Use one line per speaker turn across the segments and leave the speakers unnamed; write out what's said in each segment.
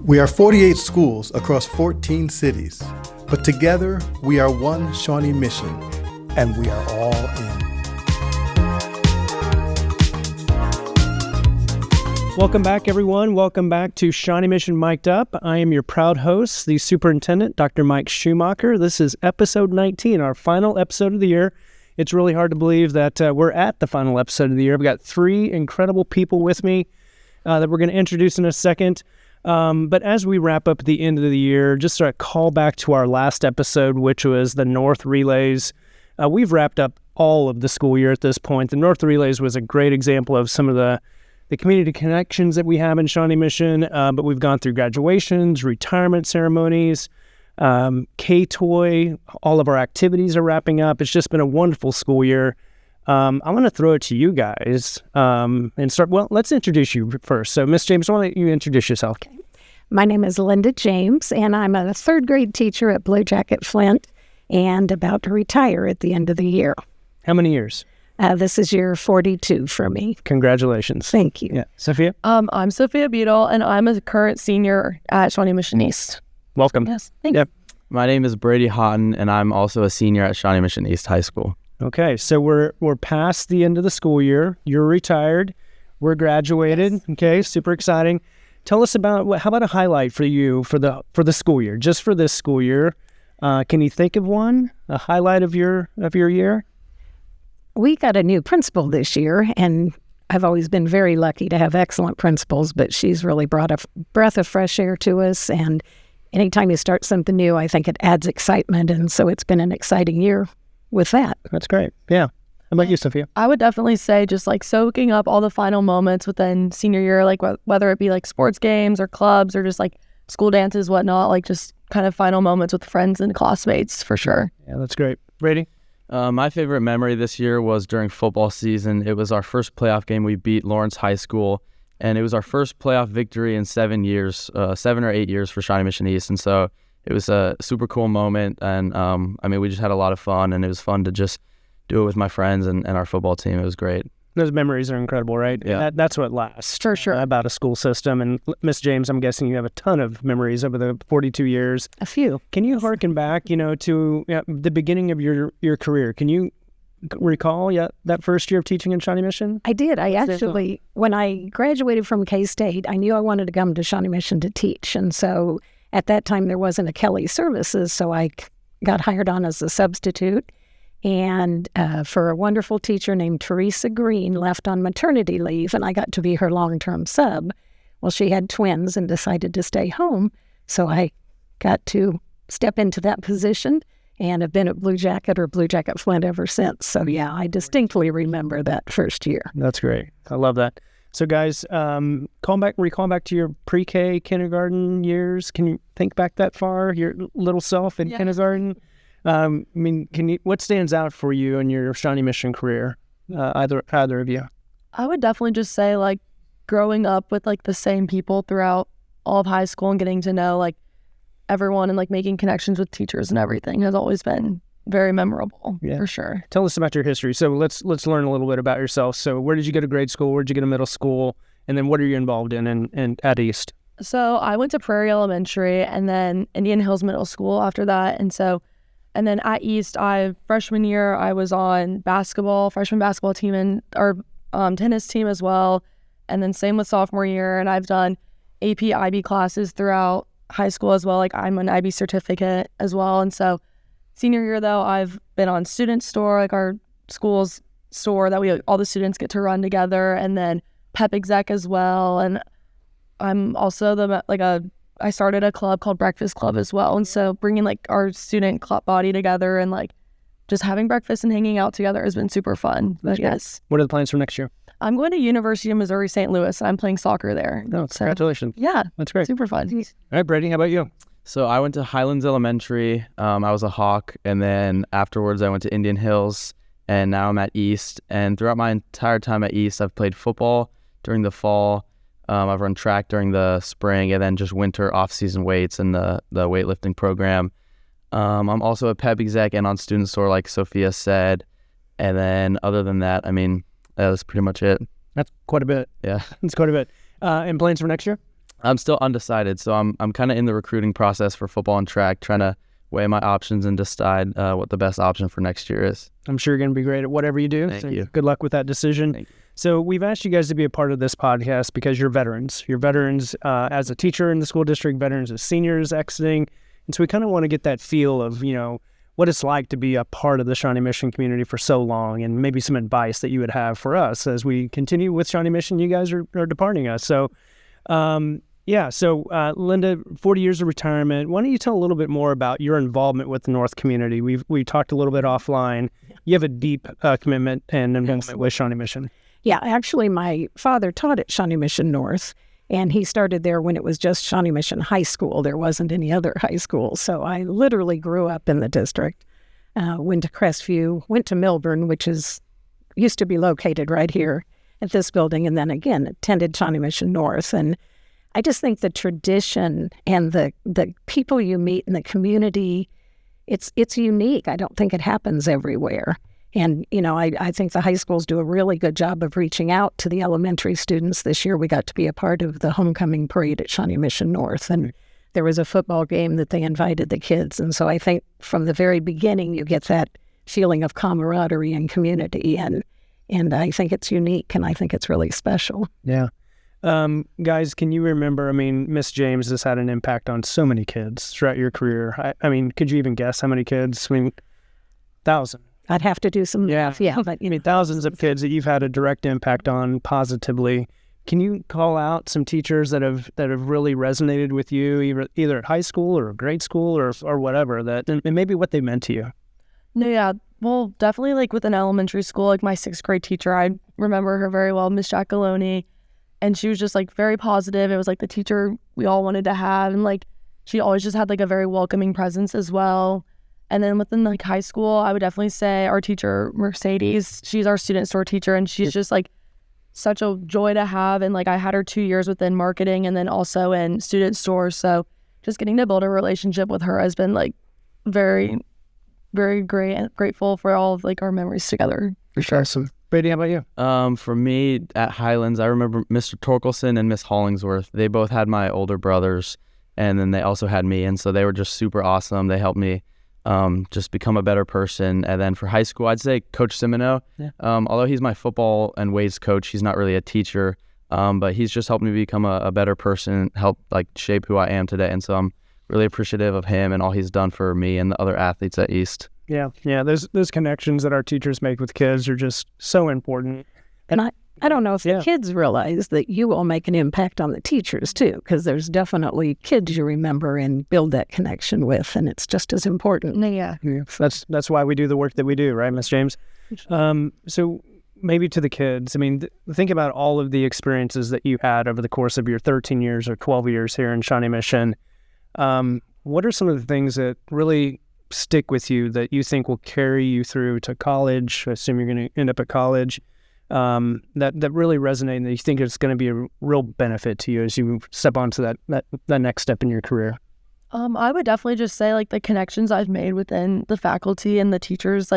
We are 48 schools across 14 cities, but together we are one Shawnee mission, and we are all in.
Welcome back, everyone. Welcome back to Shawnee Mission Mic'd Up. I am your proud host, the Superintendent, Dr. Mike Schumacher. This is episode 19, our final episode of the year. It's really hard to believe that we're at the final episode of the year. I've got three incredible people with me that we're going to introduce in a second. But as we wrap up at the end of the year, just a call back to our last episode, which was the North Relays. We've wrapped up all of the school year at this point. The North Relays was a great example of some of the community connections that we have in Shawnee Mission, but we've gone through graduations, retirement ceremonies, K-Toy, all of our activities are wrapping up. It's just been a wonderful school year. I want to throw it to you guys and start. Well, let's introduce you first. So, Miss James, why don't you introduce yourself?
Okay. My name is Linda James, and I'm a third grade teacher at Blue Jacket Flint and about to retire at the end of the year.
How many years?
This is year 42 for me.
Congratulations.
Thank you.
Yeah. Sophia?
I'm Sophia Beadle, and I'm a current senior at Shawnee Mission East.
Welcome.
Yes, thanks.
Yep.
My name is Brady Houghton, and I'm also a senior at Shawnee Mission East High School.
Okay, so we're past the end of the school year. You're retired. We're graduated. Yes. Okay, super exciting. Tell us about how about a highlight for you for the school year, just for this school year. Can you think of one? A highlight of your year?
We got a new principal this year, and I've always been very lucky to have excellent principals, but she's really brought a breath of fresh air to us, and anytime you start something new, I think it adds excitement, and so it's been an exciting year with that.
That's great. Yeah. How about you, Sophia?
I would definitely say just like soaking up all the final moments within senior year, like whether it be like sports games or clubs or just like school dances, whatnot, like just kind of final moments with friends and classmates for sure.
Yeah, that's great. Brady?
My favorite memory this year was during football season. It was our first playoff game. We beat Lawrence High School, and it was our first playoff victory in 7 or 8 years for Shawnee Mission East. And so it was a super cool moment, and we just had a lot of fun, and it was fun to just do it with my friends and our football team. It was great.
Those memories are incredible, right?
Yeah.
That's what lasts.
For sure.
About a school system. And Miss James, I'm guessing you have a ton of memories over the 42 years.
A few.
Can you harken back, to the beginning of your career? Can you recall that first year of teaching in Shawnee Mission?
I did. I actually, when I graduated from K-State, I knew I wanted to come to Shawnee Mission to teach. And so at that time, there wasn't a Kelly Services, so I got hired on as a substitute. And for a wonderful teacher named Teresa Green left on maternity leave, and I got to be her long-term sub. Well, she had twins and decided to stay home, so I got to step into that position and have been at Blue Jacket or Blue Jacket Flint ever since. So, yeah, I distinctly remember that first year.
That's great. I love that. So, guys, recall back to your pre-K, kindergarten years. Can you think back that far, your little self in kindergarten? What stands out for you in your Shawnee Mission career, either of you?
I would definitely just say like growing up with like the same people throughout all of high school and getting to know like everyone and like making connections with teachers and everything has always been very memorable, for sure.
Tell us about your history. So let's learn a little bit about yourself. So where did you go to grade school? Where did you go to middle school? And then what are you involved in at East?
So I went to Prairie Elementary and then Indian Hills Middle School after that. And then at East, freshman year, I was on freshman basketball team and our tennis team as well. And then same with sophomore year. And I've done AP IB classes throughout high school as well. Like I'm an IB certificate as well. And so senior year, though, I've been on Student Store, like our school's store that all the students get to run together. And then Pep Exec as well. And I'm also I started a club called Breakfast Club as well. And so bringing like our student club body together and like just having breakfast and hanging out together has been super fun. But yes.
What are the plans for next year?
I'm going to University of Missouri St. Louis and I'm playing soccer there.
Oh, congratulations.
Yeah.
That's great.
Super fun.
All right, Brady, how about you?
So I went to Highlands Elementary. I was a Hawk. And then afterwards I went to Indian Hills. And now I'm at East. And throughout my entire time at East, I've played football during the fall. I've run track during the spring and then just winter off-season weights in the weightlifting program. I'm also a Pep Exec and on Student Store, like Sophia said. And then other than that, that's pretty much it.
That's quite a bit.
Yeah.
That's quite a bit. And plans for next year?
I'm still undecided, so I'm kind of in the recruiting process for football and track, trying to weigh my options and decide what the best option for next year is.
I'm sure you're going to be great at whatever you do.
Thank you.
Good luck with that decision.
Thank you.
So we've asked you guys to be a part of this podcast because you're veterans. You're veterans as a teacher in the school district, veterans as seniors exiting. And so we kind of want to get that feel of, what it's like to be a part of the Shawnee Mission community for so long, and maybe some advice that you would have for us as we continue with Shawnee Mission. You guys are departing us. So, Linda, 40 years of retirement. Why don't you tell a little bit more about your involvement with the North community? We talked a little bit offline. You have a deep commitment and involvement with Shawnee Mission.
Yeah, actually, my father taught at Shawnee Mission North, and he started there when it was just Shawnee Mission High School. There wasn't any other high school. So I literally grew up in the district, went to Crestview, went to Milburn, which used to be located right here at this building, and then again attended Shawnee Mission North. And I just think the tradition and the people you meet in the community, it's unique. I don't think it happens everywhere. And, I think the high schools do a really good job of reaching out to the elementary students. This year we got to be a part of the homecoming parade at Shawnee Mission North, and there was a football game that they invited the kids. And so I think from the very beginning you get that feeling of camaraderie and community, and I think it's unique, and I think it's really special.
Yeah. Guys, can you remember, Miss James has had an impact on so many kids throughout your career. Could you even guess how many kids? 1,000.
I'd have to do some math, yeah. But,
thousands of kids that you've had a direct impact on positively. Can you call out some teachers that have really resonated with you, either at high school or grade school or whatever, and maybe what they meant to you?
No, yeah. Well, definitely within elementary school, my 6th grade teacher, I remember her very well, Miss Jackaloni. And she was just very positive. It was the teacher we all wanted to have. And she always just had a very welcoming presence as well. And then within high school, I would definitely say our teacher, Mercedes, she's our student store teacher. And she's just such a joy to have. And I had her 2 years within marketing and then also in student stores. So just getting to build a relationship with her has been very, very great and grateful for all of our memories together.
For sure. Awesome. Brady, how about you?
For me, at Highlands, I remember Mr. Torkelson and Miss Hollingsworth. They both had my older brothers, and then they also had me, and so they were just super awesome. They helped me just become a better person. And then for high school, I'd say Coach Simino. Yeah. Although he's my football and weights coach, he's not really a teacher, but he's just helped me become a better person, help shape who I am today. And so I'm really appreciative of him and all he's done for me and the other athletes at East.
Yeah. Those connections that our teachers make with kids are just so important.
And I don't know if the kids realize that you will make an impact on the teachers too, because there's definitely kids you remember and build that connection with, and it's just as important.
Yeah.
That's why we do the work that we do, right, Miss James? So maybe to the kids, think about all of the experiences that you had over the course of your 13 years or 12 years here in Shawnee Mission. What are some of the things that really stick with you that you think will carry you through to college? I assume you're going to end up at college. That really resonate and that you think it's going to be a real benefit to you as you step onto that next step in your career?
I would definitely just say the connections I've made within the faculty and the teachers,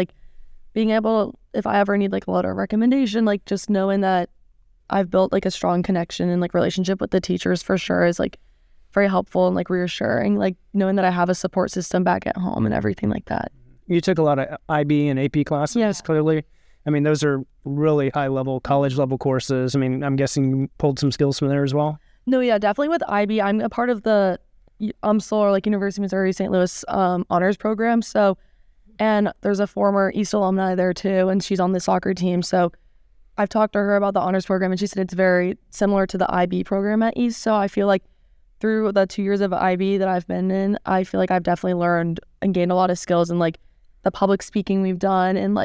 being able, if I ever need a letter of recommendation, just knowing that I've built a strong connection and relationship with the teachers for sure is very helpful and reassuring, knowing that I have a support system back at home and everything like that.
You took a lot of IB and AP classes, clearly. Those are really high-level, college-level courses. I'm guessing you pulled some skills from there as well?
No, yeah, definitely with IB. I'm a part of the UMSL, University of Missouri St. Louis honors program. So, and there's a former East alumni there too, and she's on the soccer team. So I've talked to her about the honors program, and she said it's very similar to the IB program at East. So I feel through the 2 years of IB that I've been in, I feel I've definitely learned and gained a lot of skills in the public speaking we've done and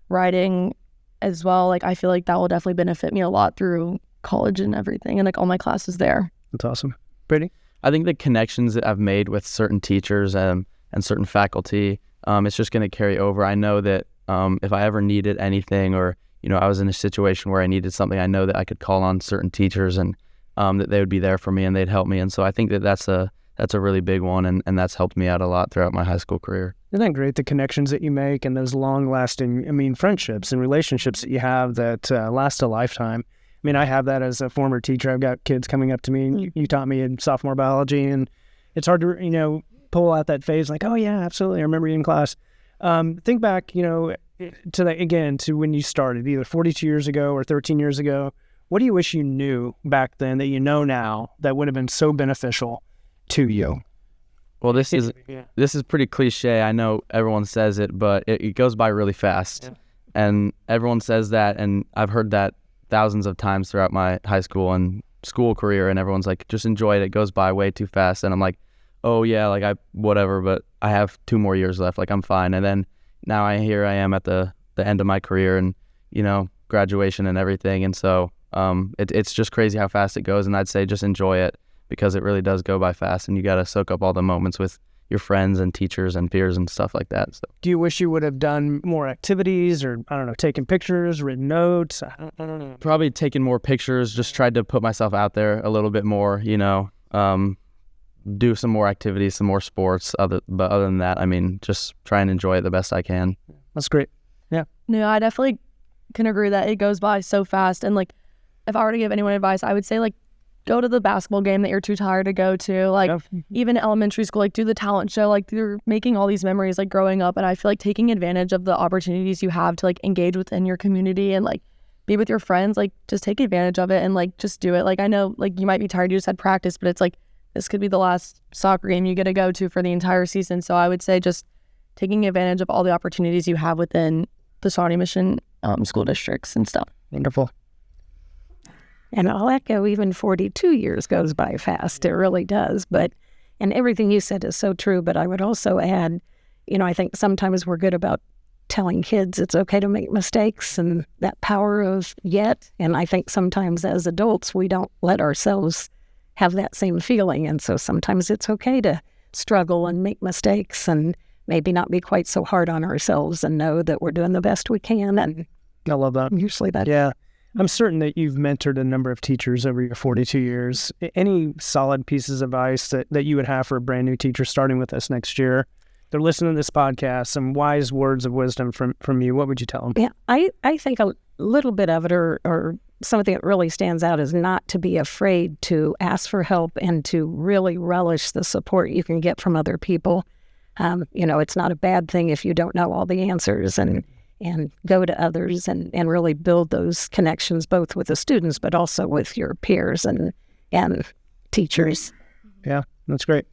writing as well. I feel that will definitely benefit me a lot through college and everything and all my classes there.
That's awesome. Brady?
I think the connections that I've made with certain teachers and certain faculty, it's just going to carry over. I know that if I ever needed anything or, I was in a situation where I needed something, I know that I could call on certain teachers and that they would be there for me and they'd help me. And so I think that's a really big one, and that's helped me out a lot throughout my high school career.
Isn't that great, the connections that you make and those long-lasting, friendships and relationships that you have that last a lifetime? mean, I have that as a former teacher. I've got kids coming up to me, and you taught me in sophomore biology, and it's hard to, pull out that phase like, oh yeah, absolutely, I remember you in class. Think back, to that again, to when you started, either 42 years ago or 13 years ago. What do you wish you knew back then that you know now that would have been so beneficial to you?
Well, this is pretty cliche. I know everyone says it, but it goes by really fast. Yeah. And everyone says that, and I've heard that thousands of times throughout my high school and school career, and everyone's like, just enjoy it. It goes by way too fast. And I'm like, oh yeah, like whatever, but I have 2 more years left. Like I'm fine. And then now I am at the end of my career and, graduation and everything. And so it's just crazy how fast it goes. And I'd say just enjoy it because it really does go by fast, and you got to soak up all the moments with your friends and teachers and peers and stuff like that. So,
do you wish you would have done more activities, or I don't know, taken pictures, written notes? I don't know.
Probably taken more pictures. Just tried to put myself out there a little bit more. Do some more activities, some more sports. But other than that, I mean, just try and enjoy it the best I can.
That's great. Yeah.
No, I definitely can agree that it goes by so fast. And like, if I were to give anyone advice, I would say like, go to the basketball game that you're too tired to go to. Like even elementary school, like do the talent show. Like you're making all these memories like growing up. And I feel like taking advantage of the opportunities you have to like engage within your community and like be with your friends, like just take advantage of it and like just do it. Like I know like you might be tired, you just had practice, but it's like this could be the last soccer game you get to go to for the entire season. So I would say just taking advantage of all the opportunities you have within the Shawnee Mission school districts and stuff.
Wonderful.
And I'll echo, even 42 years goes by fast. It really does. And everything you said is so true. But I would also add, I think sometimes we're good about telling kids it's okay to make mistakes and that power of yet. And I think sometimes as adults, we don't let ourselves have that same feeling. And so sometimes it's okay to struggle and make mistakes and maybe not be quite so hard on ourselves and know that we're doing the best we can. And
I love that.
Usually that.
Yeah. I'm certain that you've mentored a number of teachers over your 42 years. Any solid pieces of advice that you would have for a brand new teacher starting with us next year? They're listening to this podcast, some wise words of wisdom from you. What would you tell them?
Yeah, I think a little bit of it or something that really stands out is not to be afraid to ask for help and to really relish the support you can get from other people. It's not a bad thing if you don't know all the answers and go to others and really build those connections both with the students but also with your peers and teachers.
Yeah, that's great.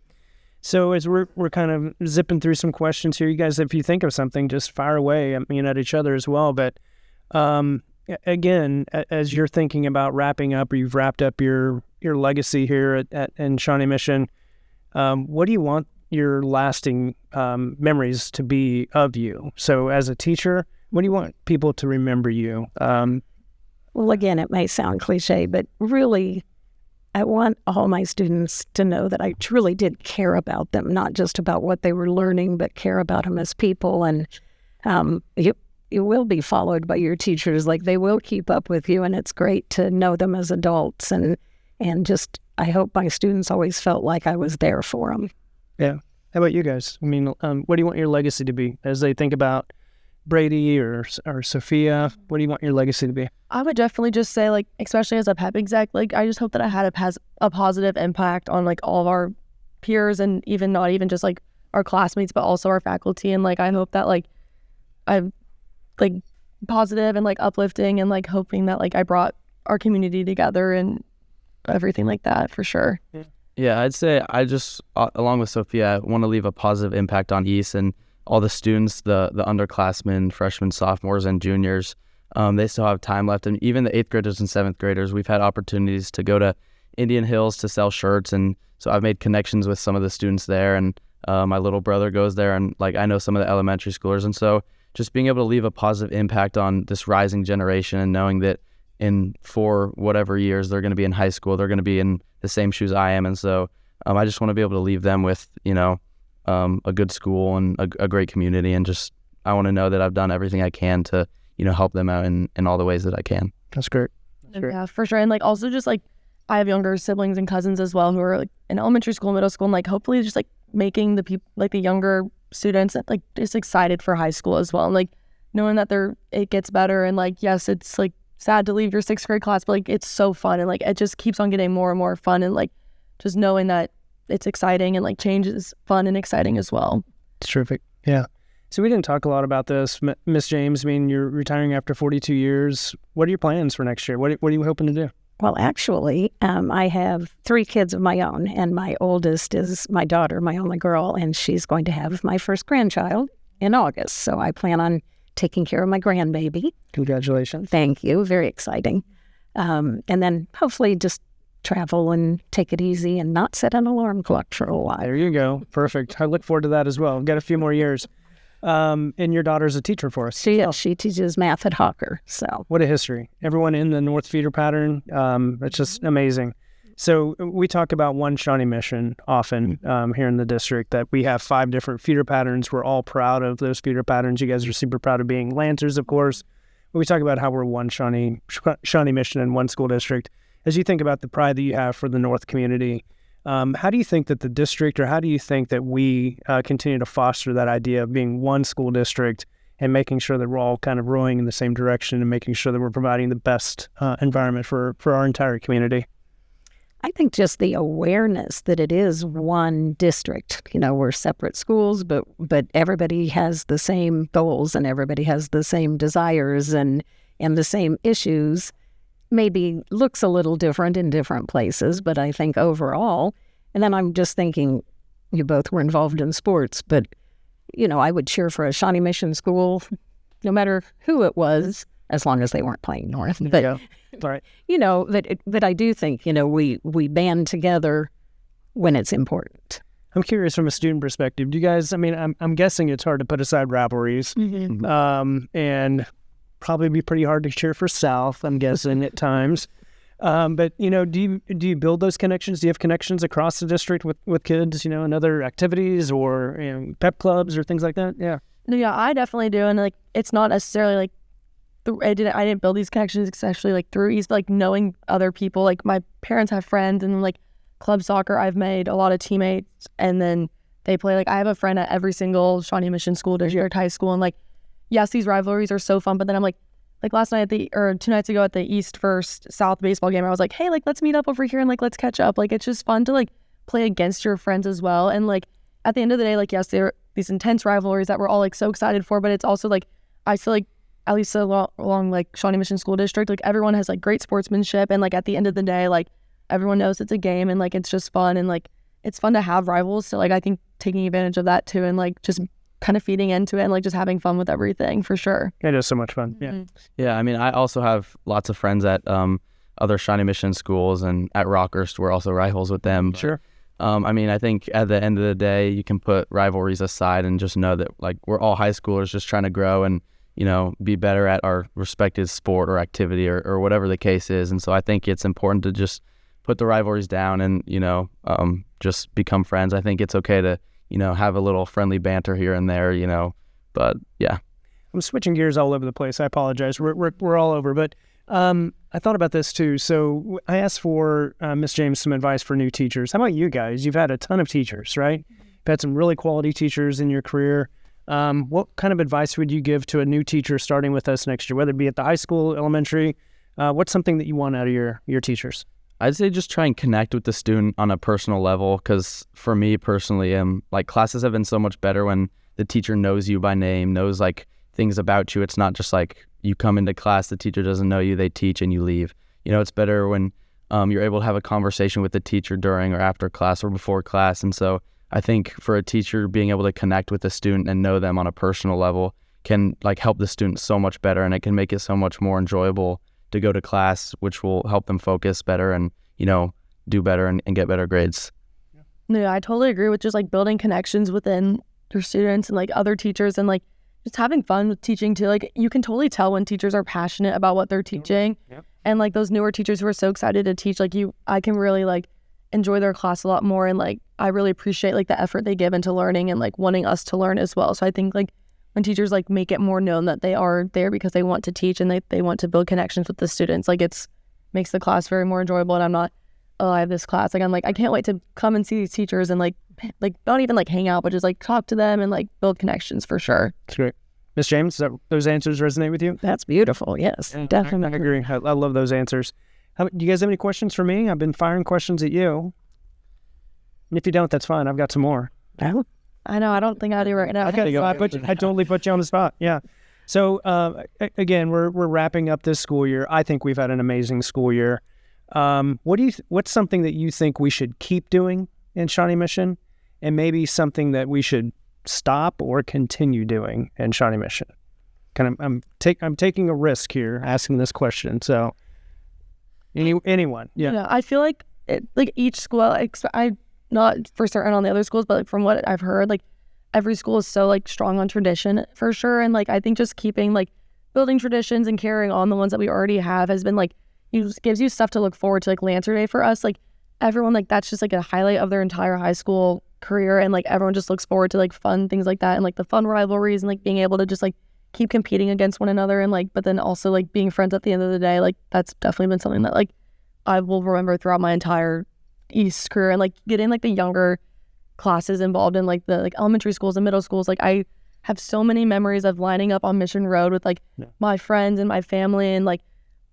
So as we're kind of zipping through some questions here, you guys, if you think of something, just fire away, at each other as well. But again, as you're thinking about wrapping up, or you've wrapped up your legacy here in Shawnee Mission, what do you want your lasting memories to be of you? So as a teacher, what do you want people to remember you?
Well, again, it may sound cliche, but really, I want all my students to know that I truly did care about them, not just about what they were learning, but care about them as people. And you will be followed by your teachers. Like they will keep up with you, and it's great to know them as adults. And just, I hope my students always felt like I was there for them.
Yeah. How about you guys? What do you want your legacy to be as they think about Brady or Sophia? What do you want your legacy to be?
I would definitely just say, like, especially as a PEP exec, like, I just hope that I had a positive impact on, like, all of our peers and even not even just, like, our classmates, but also our faculty. And, like, I hope that, like, I'm, like, positive and, like, uplifting and, like, hoping that, like, I brought our community together and everything like that for sure.
Yeah, I'd say I just, along with Sophia, I want to leave a positive impact on East and all the students, the underclassmen, freshmen, sophomores, and juniors. They still have time left. And even the 8th graders and 7th graders, we've had opportunities to go to Indian Hills to sell shirts. And so I've made connections with some of the students there. And my little brother goes there. And like I know some of the elementary schoolers. And so just being able to leave a positive impact on this rising generation and knowing that in 4 whatever years they're going to be in high school, they're going to be in the same shoes I am. And so I just want to be able to leave them with, a good school and a great community. And just, I want to know that I've done everything I can to, help them out in all the ways that I can.
That's great.
Yeah, for sure. And like, also just like, I have younger siblings and cousins as well who are like in elementary school, middle school, and like, hopefully just like making the people, like the younger students like just excited for high school as well. And like knowing that it gets better and like, yes, it's like sad to leave your 6th grade class, but like it's so fun, and like it just keeps on getting more and more fun, and like just knowing that it's exciting and like change is fun and exciting as well.
It's terrific. Yeah. So we didn't talk a lot about this. Miss James, I mean, you're retiring after 42 years. What are your plans for next year? What are you hoping to do?
Well, actually, I have 3 kids of my own, and my oldest is my daughter, my only girl, and she's going to have my first grandchild in August. So I plan on taking care of my grandbaby.
Congratulations.
Thank you. Very exciting. And then hopefully just travel and take it easy and not set an alarm clock for a while.
There you go. Perfect. I look forward to that as well. We've got a few more years. And your daughter's a teacher for us.
She teaches math at Hawker. So
what a history. Everyone in the North feeder pattern. It's just amazing. So we talk about one Shawnee mission often here in the district, that we have 5 different feeder patterns. We're all proud of those feeder patterns. You guys are super proud of being Lancers, of course. But we talk about how we're one Shawnee mission in one school district. As you think about the pride that you have for the North community, how do you think that the district, or how do you think that we continue to foster that idea of being one school district and making sure that we're all kind of rowing in the same direction and making sure that we're providing the best environment for our entire community?
I think just the awareness that it is one district. You know, we're separate schools, but everybody has the same goals and everybody has the same desires and the same issues. Maybe looks a little different in different places, but I think overall, and then I'm just thinking, you both were involved in sports, but, you know, I would cheer for a Shawnee Mission school, no matter who it was, as long as they weren't playing North. But,
All right.
you know, but I do think, you know, we band together when it's important.
I'm curious from a student perspective. Do you guys, I mean, I'm guessing it's hard to put aside rivalries, and probably be pretty hard to cheer for South, I'm guessing, at times. But, you know, do you build those connections? Do you have connections across the district with kids, you know, in other activities or, you know, pep clubs or things like that? Yeah.
No, yeah, I definitely do. And like, it's not necessarily like, I didn't build these connections especially like through East, but like knowing other people. Like my parents have friends, and like club soccer, I've made a lot of teammates, and then they play. Like I have a friend at every single Shawnee Mission school district, high school, and like, yes, these rivalries are so fun, but then I'm like last night 2 nights ago at the East First South baseball game, I was like, hey, like let's meet up over here and like let's catch up. Like it's just fun to like play against your friends as well. And like at the end of the day, like yes, there are these intense rivalries that we're all like so excited for, but it's also like I feel like at least along like Shawnee Mission School District, like everyone has like great sportsmanship, and like at the end of the day, like everyone knows it's a game, and like it's just fun, and like it's fun to have rivals. So like I think taking advantage of that too, and like just kind of feeding into it and like just having fun with everything for sure.
It is so much fun. Yeah.
Yeah, I mean, I also have lots of friends at other Shawnee Mission schools, and at Rockhurst we're also rivals with them.
Sure.
I mean, I think at the end of the day, you can put rivalries aside and just know that like we're all high schoolers just trying to grow and, you know, be better at our respective sport or activity or whatever the case is. And so I think it's important to just put the rivalries down and, you know, just become friends. I think it's okay to, you know, have a little friendly banter here and there, you know, but yeah.
I'm switching gears all over the place. I apologize. We're all over, but I thought about this too. So I asked for Miss James some advice for new teachers. How about you guys? You've had a ton of teachers, right? You've had some really quality teachers in your career. What kind of advice would you give to a new teacher starting with us next year, whether it be at the high school, elementary? What's something that you want out of your teachers?
I'd say just try and connect with the student on a personal level, because for me personally, like classes have been so much better when the teacher knows you by name, knows like things about you. It's not just like you come into class, the teacher doesn't know you, they teach and you leave. You know, it's better when you're able to have a conversation with the teacher during or after class or before class. And so I think for a teacher, being able to connect with the student and know them on a personal level can like help the student so much better, and it can make it so much more enjoyable to go to class, which will help them focus better and, you know, do better and get better grades.
No, I totally agree with just like building connections within your students and like other teachers, and like just having fun with teaching too. Like you can totally tell when teachers are passionate about what they're teaching.
Yep.
And like those newer teachers who are so excited to teach, like I can really like enjoy their class a lot more, and like I really appreciate like the effort they give into learning and like wanting us to learn as well. So I think like when teachers like make it more known that they are there because they want to teach and they want to build connections with the students, like it's makes the class very more enjoyable. And I'm not, oh, I have this class, like I'm like I can't wait to come and see these teachers and like not even like hang out, but just like talk to them and like build connections for sure.
That's great. Miss James, those answers resonate with you?
That's beautiful. Yes,
Yeah,
definitely.
I agree. I love those answers. Do you guys have any questions for me? I've been firing questions at you. And if you don't, that's fine. I've got some more.
Well,
I know. I don't think I do right now.
Okay, so I totally put you on the spot. Yeah. So again, we're wrapping up this school year. I think we've had an amazing school year. What's something that you think we should keep doing in Shawnee Mission, and maybe something that we should stop or continue doing in Shawnee Mission? I'm taking a risk here asking this question. So anyone, yeah.
Yeah, I feel like each school, I not for certain on the other schools, but like from what I've heard, like every school is so like strong on tradition for sure, and like I think just keeping like building traditions and carrying on the ones that we already have has been like gives you stuff to look forward to. Like Lancer Day for us, like everyone, like that's just like a highlight of their entire high school career, and like everyone just looks forward to like fun things like that, and like the fun rivalries, and like being able to just like keep competing against one another, and like but then also like being friends at the end of the day. Like that's definitely been something that like I will remember throughout my entire East career, and like getting like the younger classes involved in like the like elementary schools and middle schools. Like I have so many memories of lining up on Mission Road with like my friends and my family, and like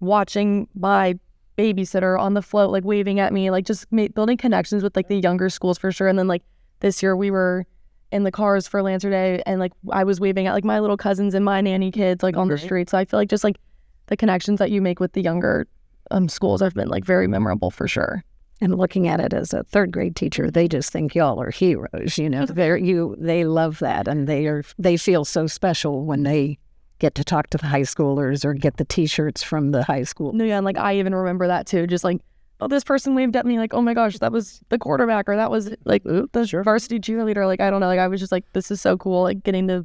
watching my babysitter on the float like waving at me, like just building connections with like the younger schools for sure. And then like this year we were in the cars for Lancer Day, and like I was waving at like my little cousins and my nanny kids like on the street. So I feel like just like the connections that you make with the younger schools have been like very memorable for sure.
And looking at it as a third grade teacher, they just think y'all are heroes. You know, they love that, and they feel so special when they get to talk to the high schoolers or get the T-shirts from the high school.
No, yeah, and like I even remember that too. Just like, oh, this person waved at me, like, oh my gosh, that was the quarterback, or that was like the varsity cheerleader. Like I don't know, like I was just like, this is so cool, like getting to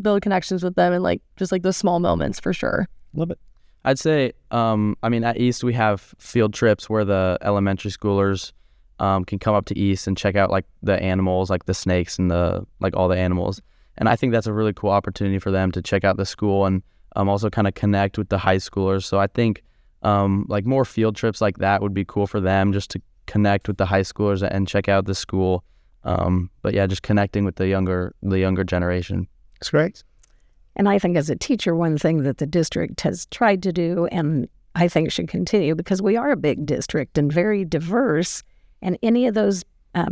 build connections with them, and like just like the small moments for sure.
Love it.
I'd say, I mean, at East we have field trips where the elementary schoolers can come up to East and check out like the animals, like the snakes and the like all the animals. And I think that's a really cool opportunity for them to check out the school and also kind of connect with the high schoolers. So I think like more field trips like that would be cool for them, just to connect with the high schoolers and check out the school. But yeah, just connecting with the younger generation.
That's great.
And I think as a teacher, one thing that the district has tried to do, and I think should continue, because we are a big district and very diverse, and any of those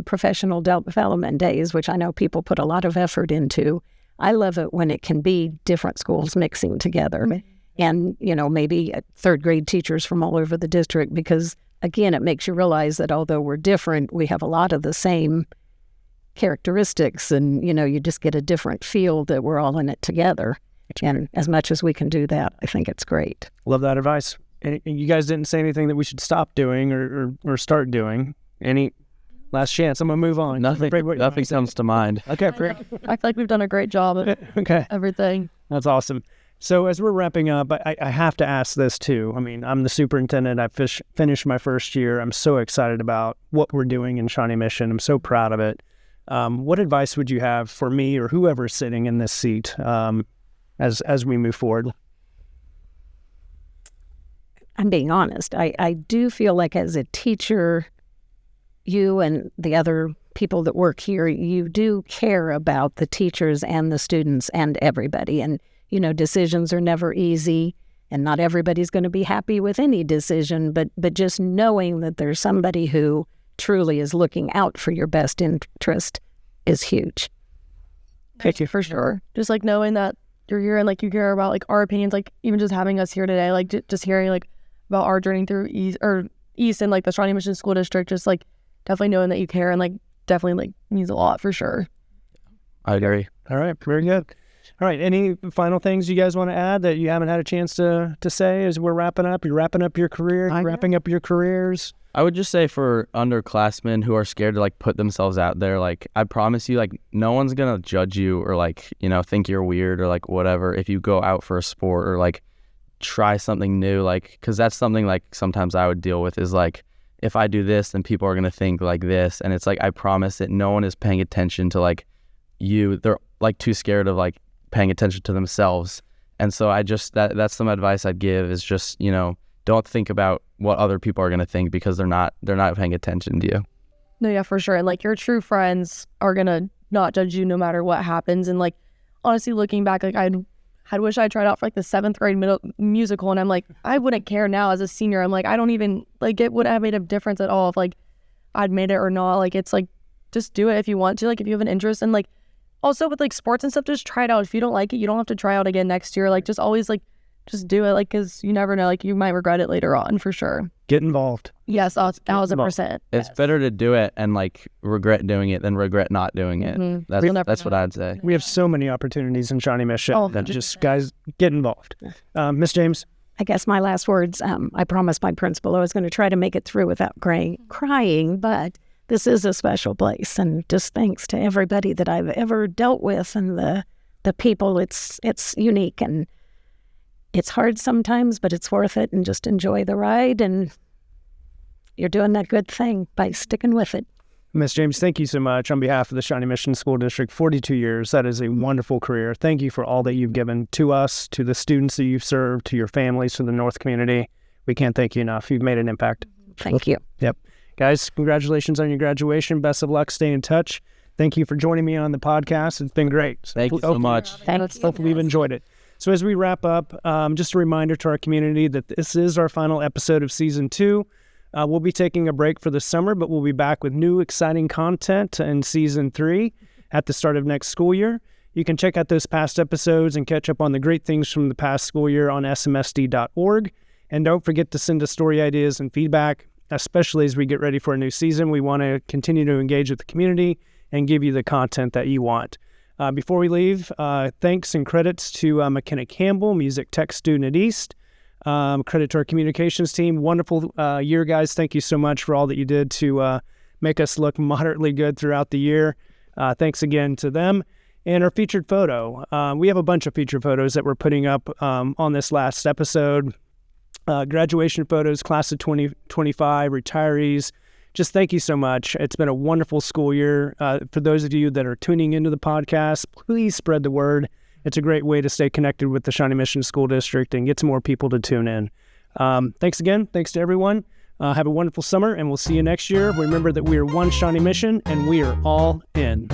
professional development days, which I know people put a lot of effort into, I love it when it can be different schools mixing together. Mm-hmm. And, you know, maybe third grade teachers from all over the district, because, again, it makes you realize that although we're different, we have a lot of the same characteristics, and you know, you just get a different feel that we're all in it together. And as much as we can do that, I think it's great.
Love that advice. And you guys didn't say anything that we should stop doing or start doing. Any last chance? I'm gonna move on.
Nothing comes to mind.
Okay,
I feel like we've done a great job of everything.
That's awesome. So as we're wrapping up, I have to ask this too. I mean, I'm the superintendent. I finished my first year. I'm so excited about what we're doing in Shawnee Mission. I'm so proud of it. What advice would you have for me or whoever's sitting in this seat as we move forward?
I'm being honest. I do feel like as a teacher, you and the other people that work here, you do care about the teachers and the students and everybody. And, you know, decisions are never easy, and not everybody's going to be happy with any decision, but just knowing that there's somebody who truly is looking out for your best interest is huge.
Thank you, for sure. Just like knowing that you're here and like you care about like our opinions, like even just having us here today, like just hearing like about our journey through East and like the Shawnee Mission School District, just like definitely knowing that you care and like definitely like means a lot for sure.
I agree.
All right, very good. All right, any final things you guys want to add that you haven't had a chance to say as we're wrapping up? You're wrapping up your career, wrapping up your careers.
I would just say for underclassmen who are scared to like put themselves out there, like I promise you, like no one's gonna judge you or like, you know, think you're weird or like whatever if you go out for a sport or like try something new, like because that's something like sometimes I would deal with is like if I do this then people are gonna think like this, and it's like I promise that no one is paying attention to like you. They're like too scared of like paying attention to themselves, and so I just that's some advice I'd give is just, you know, don't think about what other people are going to think because they're not paying attention to you.
No, yeah, for sure. And like your true friends are going to not judge you no matter what happens. And like honestly, looking back, like I'd wish I tried out for like the 7th grade musical, and I'm like, I wouldn't care now as a senior. I'm like, I don't even, like, it wouldn't have made a difference at all if like I'd made it or not. Like, it's like, just do it if you want to, like if you have an interest. And like also with like sports and stuff, just try it out. If you don't like it, you don't have to try out again next year. Like just always like just do it, like, because you never know, like you might regret it later on for sure.
Get involved.
Yes, 1,000%.
It's better to do it and like regret doing it than regret not doing it. That's what I'd say.
We have so many opportunities in Shawnee Mission that just guys get involved. Miss James?
I guess my last words, I promised my principal I was going to try to make it through without crying, but this is a special place, and just thanks to everybody that I've ever dealt with and the people. It's unique, and it's hard sometimes, but it's worth it, and just enjoy the ride, and you're doing that good thing by sticking with it.
Miss James, thank you so much on behalf of the Shawnee Mission School District. 42 years, that is a wonderful career. Thank you for all that you've given to us, to the students that you've served, to your families, to the North community. We can't thank you enough. You've made an impact.
Thank you.
Yep. Guys, congratulations on your graduation. Best of luck. Stay in touch. Thank you for joining me on the podcast. It's been great.
Thank you so much.
Hopefully you've enjoyed it. So as we wrap up, just a reminder to our community that this is our final episode of Season 2. We'll be taking a break for the summer, but we'll be back with new exciting content in Season 3 at the start of next school year. You can check out those past episodes and catch up on the great things from the past school year on smsd.org. And don't forget to send us story ideas and feedback, especially as we get ready for a new season. We want to continue to engage with the community and give you the content that you want. Before we leave, thanks and credits to McKenna Campbell, music tech student at East. Credit to our communications team. Wonderful year, guys. Thank you so much for all that you did to make us look moderately good throughout the year. Thanks again to them. And our featured photo. We have a bunch of featured photos that we're putting up on this last episode. Graduation photos, class of 2025, retirees. Just thank you so much. It's been a wonderful school year. For those of you that are tuning into the podcast, please spread the word. It's a great way to stay connected with the Shawnee Mission School District and get some more people to tune in. Thanks again. Thanks to everyone. Have a wonderful summer, and we'll see you next year. Remember that we are one Shawnee Mission, and we are all in.